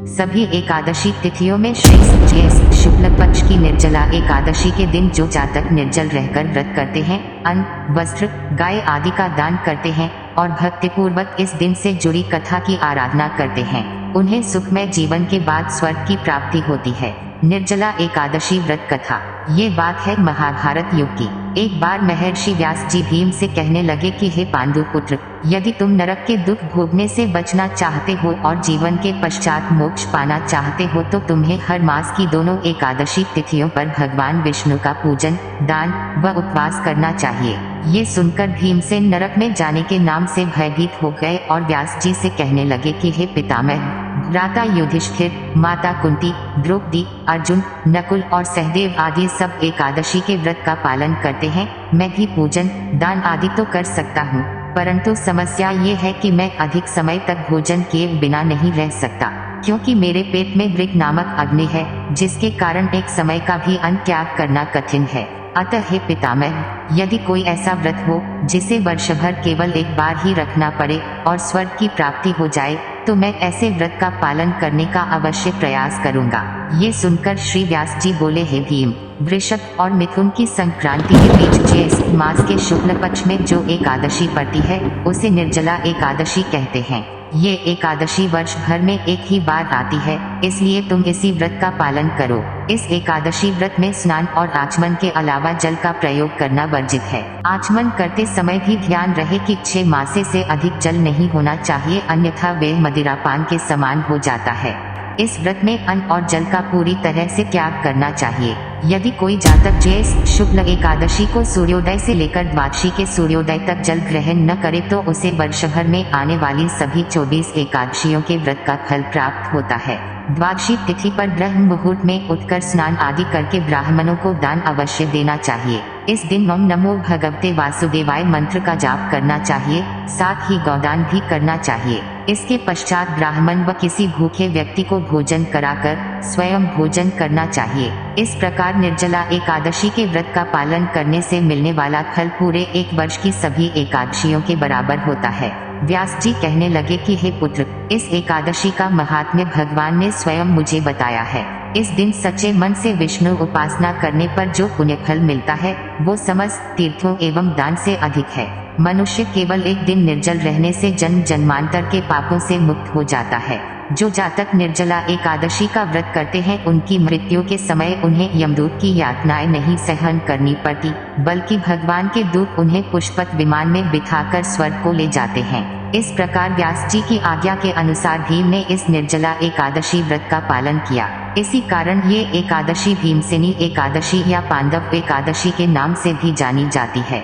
सभी एकादशी तिथियों में श्रेष्ठ ज्येष्ठ शुक्ल पक्ष की निर्जला एकादशी के दिन जो जातक निर्जल रहकर व्रत करते हैं, अन्न, वस्त्र, गाय आदि का दान करते हैं और भक्तिपूर्वक इस दिन से जुड़ी कथा की आराधना करते हैं, उन्हें सुखमय जीवन के बाद स्वर्ग की प्राप्ति होती है। निर्जला एकादशी व्रत कथा। ये बात है महाभारत युग की। एक बार महर्षि व्यास जी भीम से कहने लगे कि हे पांडुपुत्र, यदि तुम नरक के दुख भोगने से बचना चाहते हो और जीवन के पश्चात मोक्ष पाना चाहते हो तो तुम्हें हर मास की दोनों एकादशी तिथियों पर भगवान विष्णु का पूजन, दान व उपवास करना चाहिए। ये सुनकर भीमसेन नरक में जाने के नाम से भयभीत हो गए और व्यास जी से कहने लगे कि हे पितामह, भ्राता युधिष्ठिर, माता कुंती, द्रौपदी, अर्जुन, नकुल और सहदेव आदि सब एकादशी के व्रत का पालन करते हैं। मैं भी पूजन, दान आदि तो कर सकता हूँ, परंतु समस्या ये है कि मैं अधिक समय तक भोजन किए बिना नहीं रह सकता, क्योंकि मेरे पेट में वृक नामक अग्नि है, जिसके कारण एक समय का भी अन्न त्याग करना कठिन है। अतः हे पितामह, यदि कोई ऐसा व्रत हो जिसे वर्ष भर केवल एक बार ही रखना पड़े और स्वर्ग की प्राप्ति हो जाए, तो मैं ऐसे व्रत का पालन करने का अवश्य प्रयास करूंगा। ये सुनकर श्री व्यास जी बोले, हे भीम, वृषभ और मिथुन की संक्रांति के बीच ज्येष्ठ मास के शुक्ल पक्ष में जो एकादशी पड़ती है उसे निर्जला एकादशी कहते हैं। ये एकादशी वर्ष भर में एक ही बार आती है, इसलिए तुम इसी व्रत का पालन करो। इस एकादशी व्रत में स्नान और आचमन के अलावा जल का प्रयोग करना वर्जित है। आचमन करते समय भी ध्यान रहे कि 6 मासे से अधिक जल नहीं होना चाहिए, अन्यथा वे मदिरापान के समान हो जाता है। इस व्रत में अन्न और जल का पूरी तरह से त्याग करना चाहिए। यदि कोई जातक ज्येष्ठ शुक्ल एकादशी को सूर्योदय से लेकर द्वादशी के सूर्योदय तक जल ग्रहण न करे तो उसे वर्ष भर में आने वाली सभी 24 एकादशियों के व्रत का फल प्राप्त होता है। द्वादशी तिथि पर ब्रह्म मुहूर्त में उठकर स्नान आदि करके ब्राह्मणों को दान अवश्य देना चाहिए। इस दिन ओम नमो भगवते वासुदेवाय मंत्र का जाप करना चाहिए, साथ ही गौदान भी करना चाहिए। इसके पश्चात ब्राह्मण व किसी भूखे व्यक्ति को भोजन कराकर स्वयं भोजन करना चाहिए। इस प्रकार निर्जला एकादशी के व्रत का पालन करने से मिलने वाला फल पूरे एक वर्ष की सभी एकादशियों के बराबर होता है। व्यास जी कहने लगे कि हे पुत्र, इस एकादशी का महात्म्य भगवान ने स्वयं मुझे बताया है। इस दिन सच्चे मन से विष्णु उपासना करने पर जो पुण्य फल मिलता है वो समस्त तीर्थों एवं दान से अधिक है। मनुष्य केवल एक दिन निर्जल रहने से जन्म जन्मांतर के पापों से मुक्त हो जाता है। जो जातक निर्जला एकादशी का व्रत करते हैं उनकी मृत्यु के समय उन्हें यमदूत की यातनाएं नहीं सहन करनी पड़ती, बल्कि भगवान के दूत उन्हें पुष्पक विमान में बिठाकर स्वर्ग को ले जाते हैं। इस प्रकार व्यास जी की आज्ञा के अनुसार भीम ने इस निर्जला एकादशी व्रत का पालन किया। इसी कारण ये एकादशी भीमसेनी एकादशी या पांडव एकादशी के नाम से भी जानी जाती है।